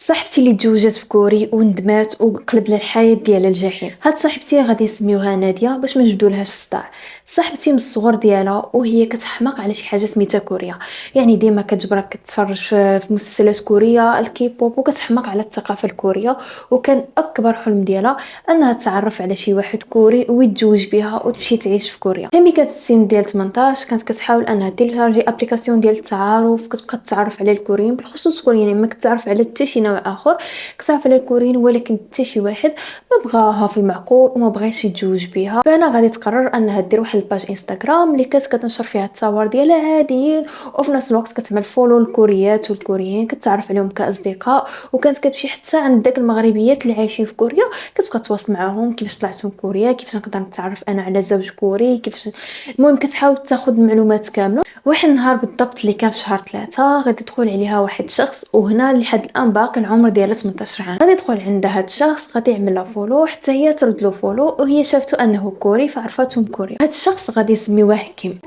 صاحبتي اللي تزوجت في كوري وندمات وقلب لها الحياه ديالها الجحيم. هاد صاحبتي غادي نسميوها ناديه باش ما نجبدولهاش الصداع. صاحبتي من الصغر ديالها وهي كتحماق على شي حاجه سميتها كوريا، يعني ديما كتجبرك كتفرج في مسلسلات كوريه الكيبوب وكتحماق على الثقافه الكوريه. وكان اكبر حلم ديالها انها تتعرف على شي واحد كوري ويتزوج بها وتمشي تعيش في كوريا. ملي كانت في السن ديال 18 كانت كتحاول انها تيليشارجي ابليكاسيون ديال التعارف، كتبقى تتعرف على الكوريين بالخصوص الكوريين، يعني ما كتعرف على حتى شي نوع اخر، كتعرف على الكوريين ولكن حتى شي واحد ما بغاها في المعقول وما بغاش يتزوج بها. فانا غادي تقرر انها دير واحد الباج انستغرام اللي كانت كتنشر فيها التصاور ديالها عاديين، وفي نفس الوقت كتعمل فولو للكوريات والكوريين، كتعرف عليهم كاصدقاء، وكانت كتمشي حتى عند داك المغربيات اللي عايشين في كوريا كتبقى تواصل معاهم كيفاش طلعتهم كوريا، كيفاش نقدر نتعرف انا على زوج كوري، كيفاش المهم كتحاول تاخذ المعلومات كامله. واحد النهار بالضبط اللي كان في شهر 3 غادي تدخل عليها واحد شخص، وهنا لحد الان باقي العمر ديالها 18 عام. غادي يدخل عند هاد الشخص، غادي يعمل لها فولو حتى هي ترد له فولو، وهي شافته انه كوري فعرفته من كوريا. هاد الشخص غادي يسميوه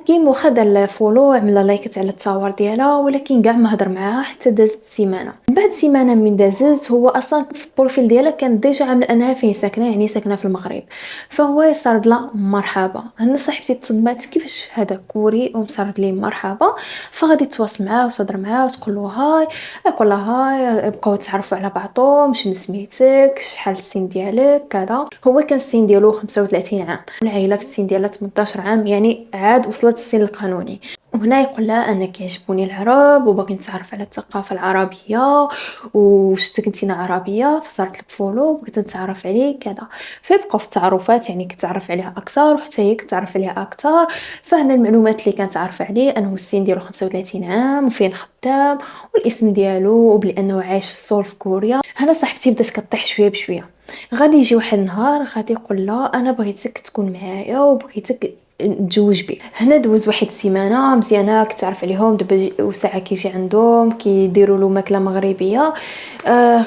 كيم واخا دار لها فولو، عمل لها لايكات على التصاور ديالها، ولكن كاع ما هضر معاها حتى دازت سيمانه. بعد سيمانه من دازت هو اصلا في البروفيل ديالها كان ديجا عامل انها فين ساكنه، يعني ساكنه في المغرب. فهو يصرد لها مرحبا. هنا صاحبتي تصدمات كيفاش هذا كوري ومصرد لي مرحبا. فغادي تواصل معاه وتهضر معاه وتقول له هاي، يقول لها هاي، بقاو تعرفوا على بعضهم، شنو سميتك، شحال السن ديالك كذا. هو كان السن ديالو 35 عام، العائله في السن ديالها 18 عام، يعني عاد وصلت السن القانوني. وهنا يقول لها انا كيعجبوني العرب وباغي نتعرف على الثقافه العربيه، وشفتك انتينا عربيه فصارت لك فولو بغيت نتعرف عليك كذا. فيبقاو في التعارفات، يعني كتعرف عليها اكثر وحتى هي كتعرف عليها اكثر. فهنا المعلومات اللي كانت عارفه عليه انه السن ديالو 35 عام وفين خدام والاسم ديالو وبلانه عايش في سول في كوريا. هنا صاحبتي بدات كطيح شويه بشويه. غادي يجي واحد النهار غادي يقول لها انا بغيتك تكون معايا وبغيتك نتزوج بك. هنا دوز واحد السيمانه مزيانه كتعرف عليهم، دابا وساعه كيجي عندهم كيديروا له ماكله مغربيه.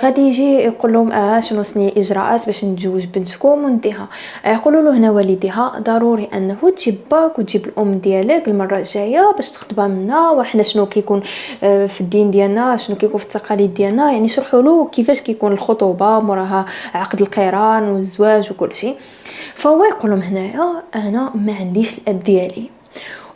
غادي يجي يقول لهم شنو سني الاجراءات باش نتزوج بنتكم ونديها. يقولوا له هنا والديها ضروري انه تجيب باك وتجيب الام ديالك المره الجايه باش تخطبها منا، وحنا شنو كيكون في الدين ديالنا، شنو كيكون في التقاليد ديالنا، يعني شرحوا له كيفاش كيكون الخطوبه موراها عقد القران والزواج وكل شيء. فهو يقول لهم هنايا انا ما عنديش الاب ديالي،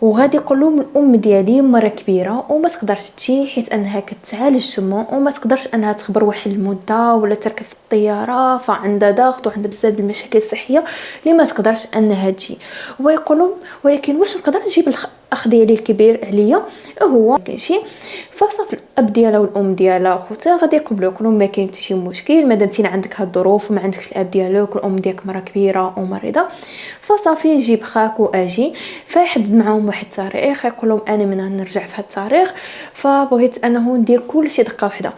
وغادي يقول لهم الام ديالي مره كبيره وما تقدرش تجي حيت انها كتعالج تما، وما تقدرش انها تخبر واحد المده ولا تركب في الطياره، فعندها ضغط وعندها بزاف المشاكل الصحيه اللي ما تقدرش انها تجي. ويقول لهم ولكن واش نقدر نجيب الاخ ديالي الكبير عليا هو كيجي. فصافي الاب ديالها والام ديالها خوتها غادي يقبلوا، يقولوا ما كاين حتى شي مشكل مادام تينا عندك هاد الظروف وما عندكش الاب ديالك والام ديالك مره كبيره ومريضه، فصافي جيب خاك واجي. فيحدد معاهم واحد التاريخ، يقول لهم انا من نرجع في هاد التاريخ، فبغيت انه ندير كل شيء دقه واحده،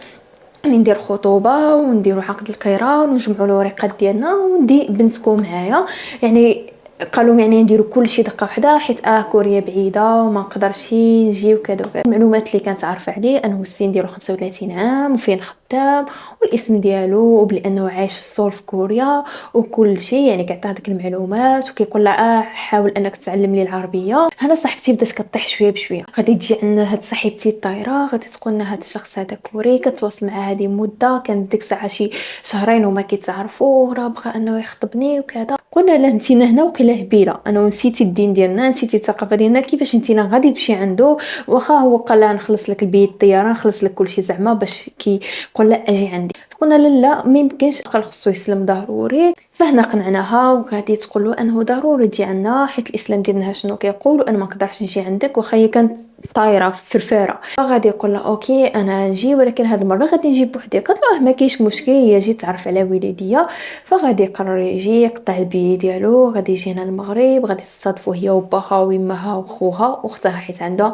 يعني ندير خطوبه ونديروا عقد القران ونجمعوا الورقات ديالنا وندي بنتكم معايا. يعني قالوا يعني نديروا كل شيء دقه واحده حيت كوريا بعيده وما نقدرش نجي وكذا وكذا. المعلومات اللي كانت عارفه عليه انه السن ديالو 35 عام وفين خدام والاسم ديالو وبلانه عايش في سول في كوريا وكل شيء، يعني كيعطيها ديك المعلومات وكيقول لها حاول انك تعلم لي العربيه. هنا صاحبتي بدات كطيح شويه بشويه. غادي تجي عندنا هاد صاحبتي الطايره غادي تقول لنا هاد الشخص هذا كوري كتواصل مع هذه مده، كانت ديك الساعه شي شهرين وما كيتعرفوا، راه بغى انه يخطبني وكذا. قلنا لا انتينا هنا وكلا هبيله، انا نسيتي الدين ديالنا نسيتي الثقافه ديالنا، كيفاش انتينا غادي تمشي عنده واخا هو قال لها نخلص لك البيت الطياره نخلص لك كلشي زعما باش كيقول لا اجي عندي. قلنا لا ما يمكنش، قال خصو يسلم ضروري. فهنا قنعناها وغادي تقول له انه ضروري تجي عندنا حيت الاسلام ديالنا شنو كيقول وانا ما نقدرش نجي عندك واخا هي كانت طايره فرفاره. فغادي يقول لها اوكي انا نجي ولكن هاد المره غادي نجي بوحدي. قالت له ما كاينش مشكل، هي جي تعرف على والديا. فغادي يقرر يجي يقطع البي ديالو، غادي يجي هنا المغرب، غادي تصادفوا هي وباها ويمها وخوها واختها حيت عندها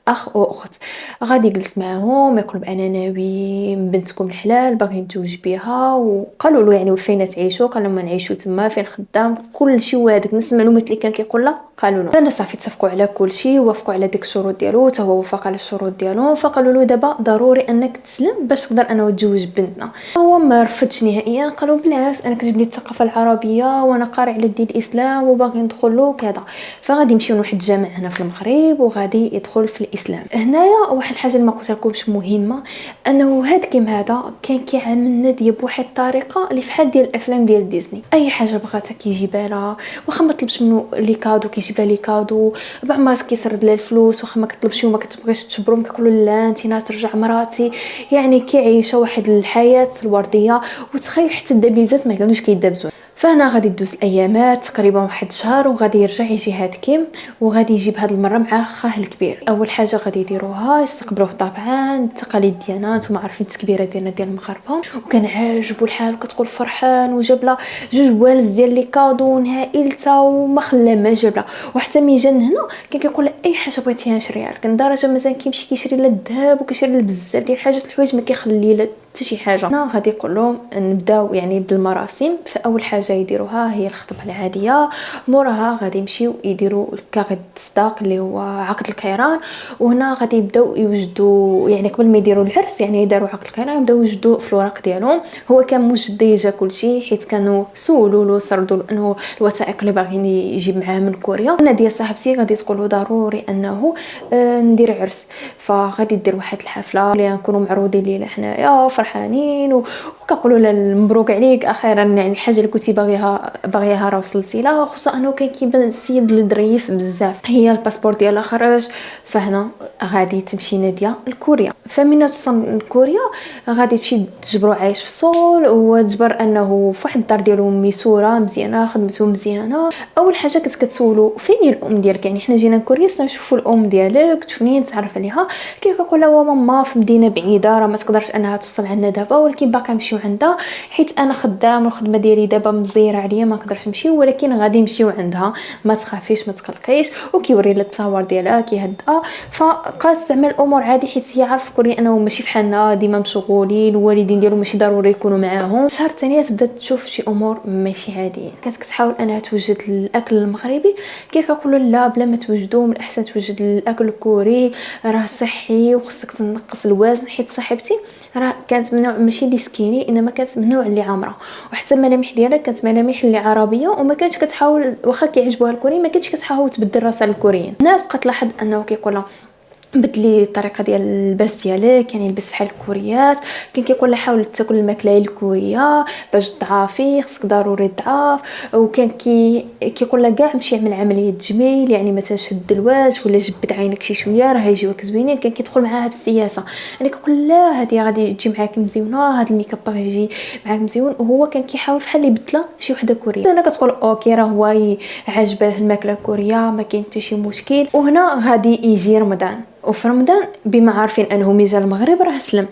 اخ واخت. غادي يجلس معاهم يقول انا ناوي بنتكم الحلال باغي نتزوج بها. وقالوا له يعني فين تعيشوا، قال لهم نعيشوا تما فين خدام كل شيء، وهذيك نفس المعلومات اللي كان كيقول لها قالوا له. انا صافي اتفقوا على كل شيء ووافقوا على ديك الشروط ديالو. ديالو حتى هو وافق على الشروط ديالهم، فقالوا له دابا ضروري انك تسلم باش تقدر انه تزوج بنتنا. هو ما رفضش نهائيا، قالوا بالعكس انا كتجبني الثقافه العربيه وانا قارئ على دين الاسلام وباغي ندخل له كذا. فغادي يمشيو لواحد الجامع هنا في المغرب وغادي يدخل في الاسلام. هنايا واحد الحاجه اللي ما قلت لكمش مهمه، انه هاد كيم هذا كان كيعامل الناديه بواحد الطريقه اللي فحال ديال الافلام ديال ديزني. اي حاجه بغاتها كيجيبها لها، واخا ما طلبش منه لي كادو كيجيب لها لي كادو، بعض ما كيسرد لها الفلوس واخا ما كطلبش وما كتبغيش تجبرهم كيقولوا لا انت ترجع مراتي. يعني كيعيشوا واحد الحياه الورديه. وتخيل حتى الدبيزات ما كانوش كيدابزوا. فهنا غادي دوز الايامات تقريبا واحد شهر، وغادي يرجع يجي هاد كيم وغادي يجيب هاد المره معاه خاه الكبير. اول حاجه غادي يديروها يستقبلوه طبعا التقاليد ديالنا، نتوما عارفين التكبيره ديالنا ديال المغاربه. وكان عاجبو الحال وكتقول فرحان، وجاب لها جوج والز ديال لي كادو نهائلته وما خلى ما جاب لها. وحتى ملي جا هنا كان كيقول لها اي حاجه بغيتيها نشريها لك، لدرجه مثلا كيمشي كيشري لها الذهب وكيشري لها بزاف ديال الحاجات الحوايج ما كيخلي لها حتى شي حاجه. هنا غادي يقول لهم نبداو يعني بالمراسم. فاول حاجه يديروها هي الخطبه العاديه، موراها غادي يمشيو يديروا الكاغد الصداق اللي هو عقد القيران. وهنا غادي يبداو يوجدوا، يعني قبل ما يديروا العرس يعني يداروا عقد القيران يبداو يوجدوا في الوراق ديالهم. هو كان موجد ديجا كلشي، حيت كانوا سولوا له سردوا له انه الوثائق اللي باغيين يجيب معاه من كوريا. ناديه صاحبتي غادي تقول له ضروري انه ندير عرس، فغادي دير واحد الحفله اللي نكونوا معروضين ليها حنايا فرحانين وكنقولوا له مبروك عليك اخيرا، يعني الحاجه اللي كنتي باغيها راه وصلتي لها. خصوصا انه كان كيبان السيد الظريف بزاف. هي الباسبور ديالها خرج. فهنا غادي تمشي ناديه لكوريا. فمن توصل لكوريا غادي تمشي تجبرو عايش في سول، وتجبر انه في واحد الدار ديالو ميسوره مزيانه خدمته مزيانه. اول حاجه كتسولو فين هي الام ديالك، يعني حنا جينا لكوريا نشوفوا الام ديالك تشوفني نتعرف عليها. كيقول لها ماما في مدينه بعيده راه ما تقدرش انها توصل عندنا دابا، ولكن باقا نمشيو عندها حيت انا خدام والخدمه ديالي دابا مزيره عليا ما نقدرش نمشي، ولكن غادي نمشيو عندها ما تخافيش ما تقلقيش. وكيوري لها التصاور ديالها كيهدأ. فبقات تعمل الامور عادي حيت هي عارف كوريا انه ماشي فحالنا ديما مشغولين، الوالدين ديالو ماشي ضروري يكونوا معاهم. الشهر الثاني بدات تشوف شي امور ماشي عاديه. كانت كتحاول انها توجد الاكل المغربي، كيقولوا لا بلا ما توجدوا من الاحسن توجد الاكل الكوري راه صحي وخصك تنقص الوزن. حيت صاحبتي راه كانت من نوع ماشي اللي سكيني، انما كانت من نوع اللي عامره، وحتى الملامح ديالها كانت ملامح اللي عربيه، وما كانتش كتحاول واخا كيعجبوها الكوري ما كانتش كتحاول تبدل راسها للكوريين. الناس بقات تلاحظ انه كيقولها بدلي الطريقه ديال اللباس ديالك، يعني لبس بحال الكوريات. كان كيقول لها حاول تاكل الماكله الكوريه باش تضعفي، خصك ضروري تضعف. وكان كيقول لها كاع مشي يعمل عمليه تجميل، يعني مثلا شد الوجه ولا جبد عينك شي شويه راه يجيوك زوينين. كان كيدخل معاها بالسياسه، يعني كيقول لا هذه غادي تجي معاك مزيونه، هذا الميك اب باغي يجي معاك مزيون. وهو كان كيحاول فحال يبدلها شي وحده كوريه. انا كتقول اوكي راه هو عاجبه الماكله الكوريه ما كاين حتى شي مشكل. وهنا غادي يجي رمضان، وفي رمضان بما عارفين انه ميجا المغرب راه سلم.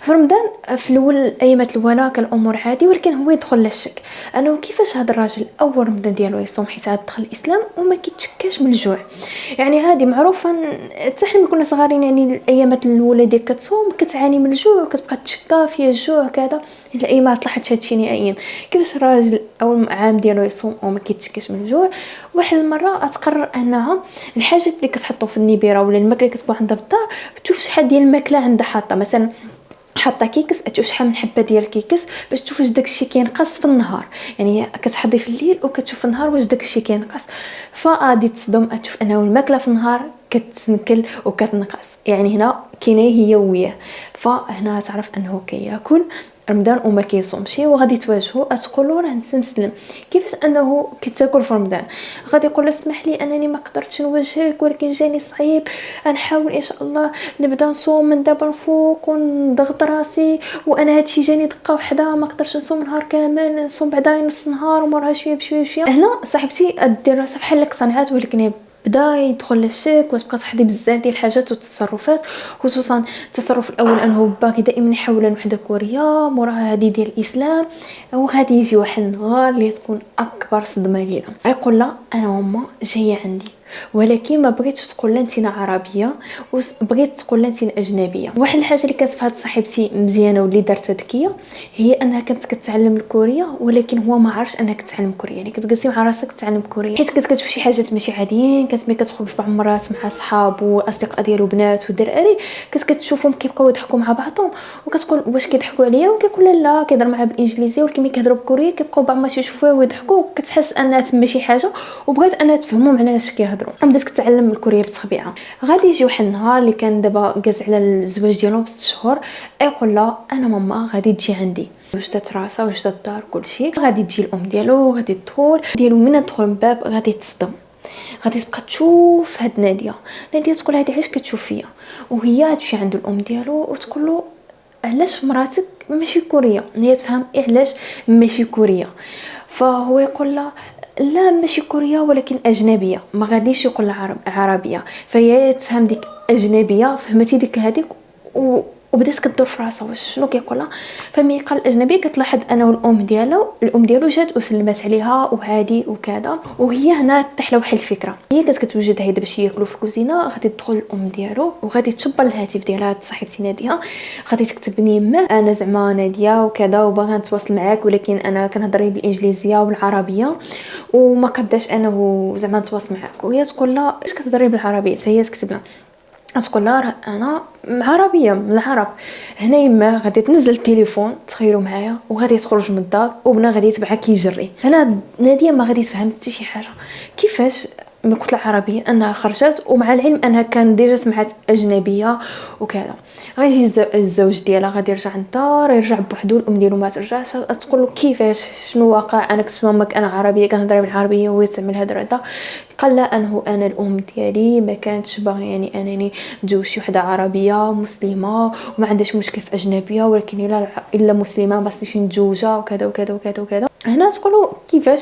في رمضان في الاول الايامات الاولى كان الامور عادي، ولكن هو يدخل للشك انه كيفاش هذا الراجل اول رمضان ديالو يصوم حيت عاد دخل الاسلام وما كيتشكاش من الجوع. يعني هذه معروفه حتى حنا كنا صغارين، يعني الايامات الاولى ديال كتصوم كتعاني من الجوع وكتبقى تشكا فيها الجوع كذا. الا ما طلعتش هادشي نهائيا. كيفاش الراجل اول عام ديالو يصوم وما كيتشكاش من الجوع. واحد المره تقرر انها الحاجات اللي كتحطوا في النبيره ولا الماكله كتبقى عندها في الدار تشوف شحال ديال الماكله عندها حاطه. مثلا حاطه كيكس تشوف شحال من حبه ديال الكيكس باش تشوف واش داكشي كينقص في النهار. يعني كتحضي في الليل وكتشوف في النهار واش داكشي كينقص. فغادي تصدم تشوف انه الماكله في النهار كتنكل وكتنقص. يعني هنا كاينه هي وياه. فهنا تعرف انه كياكل رمضان وما كيصومش، وغادي تواجهوا تقولوا راه انت مسلم كيفاش انه كتاكل في رمضان. غادي يقول اسمح لي انني ما قدرتش نواجهك ولكن جاني صعيب، غنحاول ان شاء الله نبدا نصوم من دابا الفوق ونضغط راسي. وانا هادشي جاني دقه وحده ما قدرتش نصوم نهار كامل، نصوم بعدا نص نهار ومورها شويه بشويه بشويه. هنا صاحبتي دير راسها بحال اقتنعات، ولكن بدا يدخل للشك وتبقى تحضي بزاف ديال الحاجات والتصرفات. خصوصا التصرف الاول انه باغي دائما يحول وحده كوريه، موراها هذه ديال الاسلام. وغادي يجي واحد النهار اللي تكون اكبر صدمه لينا. يقول لها انا ماما جايه عندي ولكن ما بغيتش تقول لها انت عربيه وبغيت تقول لها انت اجنبيه. واحد الحاجه اللي كانت في هاد صاحبتي مزيانه واللي دارتها ذكيه هي انها كانت كتعلم الكوريه، ولكن هو ما عارفش انها كتعلم كوريه. يعني كتجلسي مع راسك تتعلم كوريه حيت كنت كتشوف شي حاجات ماشي عاديين. كانت ملي كتخرج بعض المرات مع صحاب واصدقاء ديالو بنات والدراري كنت كتشوفهم كيبقاو يضحكوا مع بعضهم وكتقول واش كيضحكوا عليا، وكيقول لا كيهضر معها بالانجليزيه، ولكن ملي كيهضروا بالكوريه كيبقاو بعض ما يشوفوها ويضحكوا. كتحس انها تما شي حاجه وبغات انها تفهموا معناها اش كيهضروا. بدات كتعلم الكوريه بالطبيعه. غادي يجي واحد النهار اللي كان دابا جاز على الزواج ديالهم ب6 شهور، يقول لها انا ماما غادي تجي عندي. وجدت راسها وجدت الدار كلشي، غادي تجي الام ديالو غادي تدخل ديالو. من تدخل من الباب غادي تصدم، غادي تبقى تشوف هاد ناديه تقول هادي علاش كتشوف فيا، وهي تمشي عند الام ديالو وتقول له علاش مراتك ماشي كوريه. هي تفهم علاش ماشي كوريه، فهو يقول لها لا ماشي كوريه ولكن اجنبيه. ما غاديش يقول لها عربيه، فهي تفهم ديك اجنبيه، فهمتي ديك هذيك وبدات كدور في راسها واش شنو كيقولها. فمي قال الاجنبي كتلاحظ انه الام ديالو جات وسلمت عليها وعادي وكذا. وهي هنا طيح لها واحد الفكره، هي كانت كتوجد هيدا باش ياكلوا في الكوزينه. غادي تدخل الام ديالو وغادي تشبر الهاتف ديالها صاحبتي ناديه، غادي تكتب لي ما انا زعما ناديه وكذا وباغا نتواصل معاك، ولكن انا كنهضر بالانجليزيه والعربيه وما قداش انه زعما نتواصل معاك. وهي تقول لها اش كتهضري بالعربيه؟ هي تكتب لها تقول لها انا عربيه من العرب. هنا يما غادي تنزل التليفون تخيلوا معايا وغادي تخرج من الدار وبنا غادي يتبعها كيجري. هنا ناديه ما غادي تفهم حتى شي حاجه كيفاش ما كنت العربيه انها خرجت، ومع العلم انها كان ديجا سمعت اجنبيه وكذا. غيجي الزوج ديالها غادي يرجع للدار، يرجع بوحدو. الام ديالو ما ترجعش، تقول له كيفاش شنو واقع، انا كنت مامك انا عربيه كنهضر بالعربيه وهي تعمل هذا. قال لا انه انا الام ديالي ما كانتش باغي يعني انني نتزوج شي وحده عربيه مسلمه وما عندهاش مشكل في اجنبيه، ولكن الا مسلمه ما خصنيش نتزوجها وكذا وكذا وكذا وكذا. هنا تقولوا كيفاش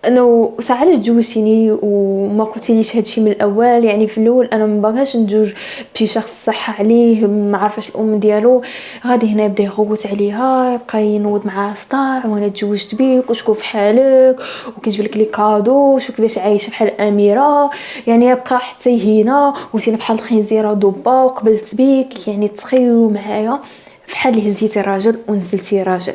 انه ساعه علاش تزوجتيني وما قلتيليش هادشي من الاول؟ يعني في الاول انا ما باغاش نتزوج بشي شخص صح عليه ما عارفاش الام ديالو. غادي هنا يبدا يغوت عليها، يبقى ينوض معها صداع وانا تزوجت بيك وشكون في حالك وكيجيب لك لي كادو شو كيفاش عايشه بحال اميره. يعني يبقى حتى يهينا وانتي بحال الخنزيره ضبه وقبلت بيك. يعني تخيلوا معايا فحال اللي هزيتي راجل ونزلتي راجل.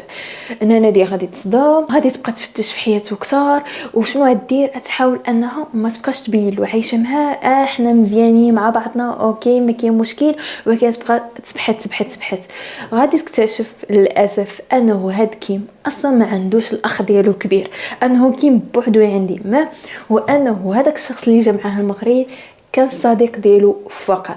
انا ناديه غادي تصدم، غادي تبقى تفتش في حياته كثار وشنو غدير. تحاول انها ما تبقاش تبين له عايشه معاه، احنا مزيانين مع بعضنا اوكي ما كاين مشكل، ولكن تبقى تبحث. غادي تكتشف للاسف انه هاد كيم اصلا ما عندوش الاخ ديالو كبير، انه كيم بوحدو عندي ما، وانه هذاك الشخص اللي جا معاه المغرب كان الصديق ديالو فقط.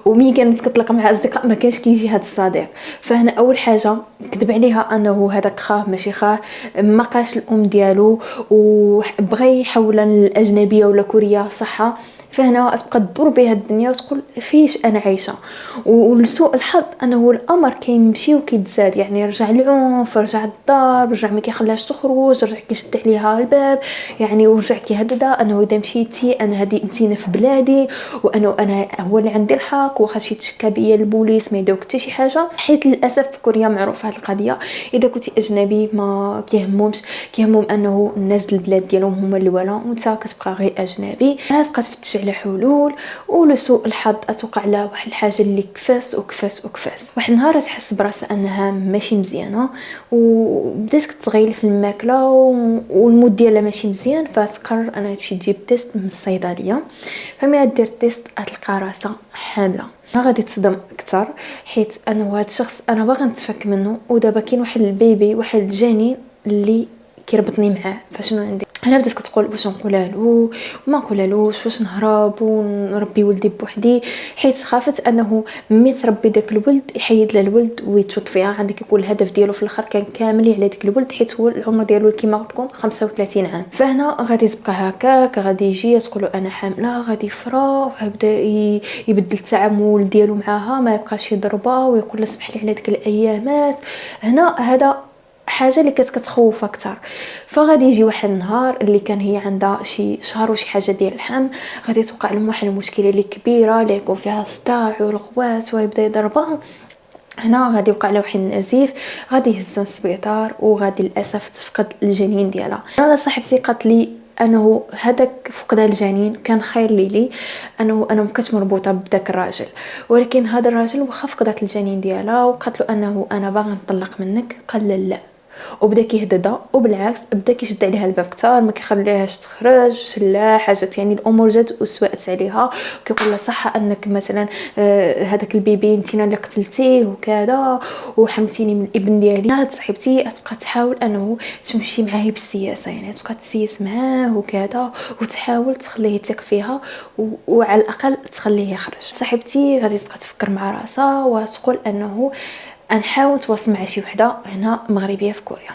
وملي كانت كتلقى مع اصدقاء ما كانش كيجي هذا الصديق. فهنا اول حاجه كذب عليها انه هذاك خاه ماشي خاه، ما قاش الام ديالو وبغى يحولها للاجنبيه ولا كوريه صحه. فهنا تبقى تدور بها الدنيا وتقول فيش انا عايشه. ولسوء الحظ انه الامر كيمشي وكيتزاد، يعني رجع العنف، رجع الضرب، رجع ما كيخليهاش تخرج، رجع كيشد عليها الباب يعني، ورجع كيهددها انه اذا مشيتي انا هذه انتينا في بلادي وانا هو اللي عندي الحق، واخا مشيت تشكى بيا البوليس ما يداوك حتى شي حاجه. حيت للاسف في كوريا معروف هذه القضيه، اذا كنتي اجنبي ما كيهمهم انه الناس البلاد ديالهم هما اللي ولا، وانت كتبقى غير اجنبي. انا تبقى تفتش على حلول. ولسوء الحظ اتوقع لها واحد الحاجه اللي كفاس. واحد النهار تحس براسها انها ماشي مزيانه وبدات كتغيل في الماكله والمود ديالها ماشي مزيان، فتقرر انها تمشي تجيب تيست من الصيدليه. فملي دير تيست تلقى راسها حامله. غادي تصدم اكثر حيت انه هذا الشخص انا باغا نتفك منه، ودابا كاين واحد البيبي واحد الجنين اللي كيربطني معاه. فشنو عندي هنا بدات كتقول واش نقولها له وما نقولهالوش، واش نهرب ونربي ولدي بوحدي، حيت خافت انه ملي تربي داك الولد يحيد لها الولد ويتشط فيها. عندك يكون الهدف ديالو في الاخر كان كامل على داك الولد، حيت هو العمر ديالو كيما قلت لكم 35 عام. فهنا غادي تبقى هكاك، غادي يجي تقول له انا حامله، غادي يفرح ويبدا يبدل التعامل ديالو معاها، ما يبقاش يضربها ويقول لها سمح لي على ديك الايامات. هنا هذا حاجه اللي كتخوف اكثر. فغادي يجي واحد النهار اللي كان هي عندها شي شهر وشي حاجه ديال الحمل، غادي توقع لهم واحد المشكله اللي كبيره اللي يكون فيها صداع والغواس ويبدا يضربها. هنا غادي يوقع له واحد النزيف، غادي يهزها للسبيطار وغادي للاسف تفقد الجنين ديالها. انا صاحبتي قالت لي انه هذاك فقدان الجنين كان خير لي انه انا ما كنت مربوطه بداك الراجل. ولكن هذا الراجل واخا فقدت الجنين ديالها وقالت له انه انا باغي نطلق منك، قال لا، وبدا كيهددها، وبالعكس بدا كيشد عليها الباب كثار، ما كيخليهاش تخرج لا حاجات. يعني الامور جات وسوات عليها، وكيقول لها صح انك مثلا هذاك البيبي انتينا اللي قتلتيه وكذا وحمتيني من الابن ديالي. هاد صاحبتي تبقى تحاول انه تمشي معاه بالسياسه، يعني تبقى تسيس معاه وكذا وتحاول تخليه يثق فيها وعلى الاقل تخليه يخرج. صاحبتي غادي تبقى تفكر مع راسها وتقول انه نحاول نتواصل مع شي وحده هنا مغربيه في كوريا،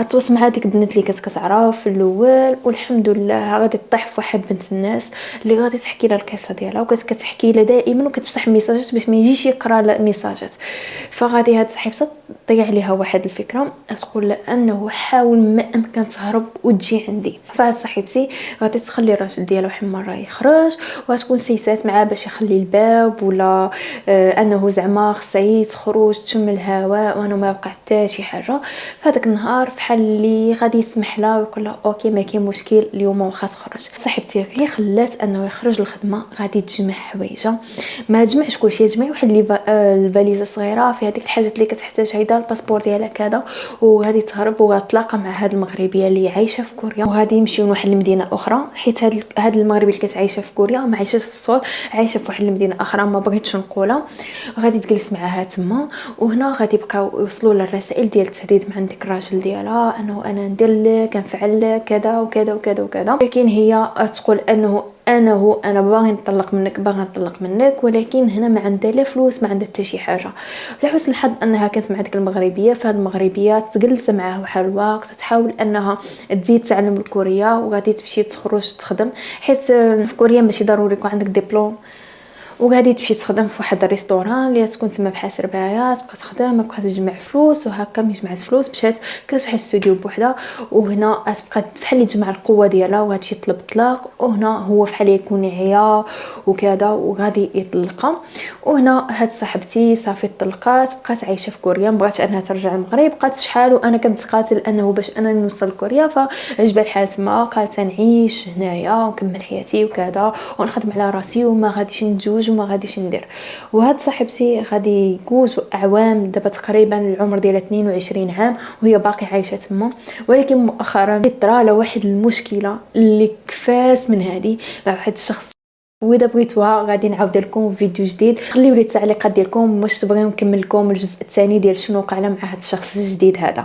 غتواصل مع ديك البنت اللي كانت كتعرف في الاول، والحمد لله غادي تطيح في واحد بنت الناس اللي غادي تحكي لها القصه ديالها، وكانت كتحكي لها دائما وكتمسح ميساجات باش ما يجيش يقرا الميساجات. فغادي هاد صاحبتها تضيع عليها واحد الفكره، تقول لها انه حاول ما امكن تهرب وتجي عندي. فهاد صاحبتي غادي تخلي الراجل ديالها واحد مره يخرج، وغتكون سيسات معاه باش يخلي الباب، ولا انه زعما خصها تخرج تشم الهواء وانا ما بقى حتى شي حاجه. فهذاك النهار فحال اللي غادي يسمح لها ويقول لها اوكي ما كاين مشكل اليوم واخا تخرج. صاحبتي غير خلات انه يخرج للخدمه، غادي تجمع حوايجها، ما تجمعش كلشي، تجمع واحد الفاليزه صغيره فيها ديك الحاجات اللي كتحتاج، هيدا الباسبور ديالها كذا، وغادي تهرب وغتلاقى مع هاد المغربيه اللي عايشه في كوريا، وغادي يمشيو لواحد المدينه اخرى، حيت هاد المغربيه اللي كتعيشه في كوريا ما عايشاش في الصور، عايشه في واحد المدينه اخرى ما بغيتش نقولها. غادي تجلس معاها تما، وهنا غادي يبقاو يوصلوا للرسائل ديال التهديد من عندك الراجل ديالها، انه انا ندير لك كنفعل لك كذا وكذا وكذا وكذا. لكن هي تقول انه انا باغي نطلق منك، باغي نطلق منك، ولكن هنا ما عندها لا فلوس ما عندها حتى شي حاجه. لحسن الحظ انها كانت مع ديك المغربيه، فهاد المغربيه تجلس معاه واحد الوقت، تحاول انها تزيد تعلم الكوريه، وغادي تمشي تخرج تخدم، حيت في كوريا ماشي ضروري يكون عندك دبلوم، وغادي تمشي تخدم في واحد الريستوران اللي تكون تما بحال سربايه، تبقى تخدم، بقات تجمع فلوس، وهكا ملي جمعت فلوس مشات كانت واحد الاستوديو بوحدها، وهنا تبقى بحال اللي تجمع القوه ديالها، وغادي يطلب الطلاق، وهنا هو بحال يكون عيا وكذا وغادي يطلقها. وهنا هاد صاحبتي صافي طلقات، بقات عايشه في كوريا، مبغاتش انها ترجع للمغرب، بقات شحال وانا كنت قاتل انه باش انا نوصل لكوريا، فعجبها الحال تما، قالت نعيش هنايا ونكمل حياتي وكذا ونخدم على راسي وما غاديش نتزوج وما غاديش ندير. وهاد صاحبتي غادي يجوز اعوام، دابا تقريبا العمر ديالها 22 عام وهي باقي عايشه تما. ولكن مؤخرا طرا لها واحد المشكله اللي كفاس من هذه مع واحد الشخص، واذا بغيتوها غادي نعاود لكم فيديو جديد. خليو لي التعليقات ديالكم واش تبغيو نكمل لكم الجزء الثاني ديال شنو وقع مع هذا الشخص الجديد هذا.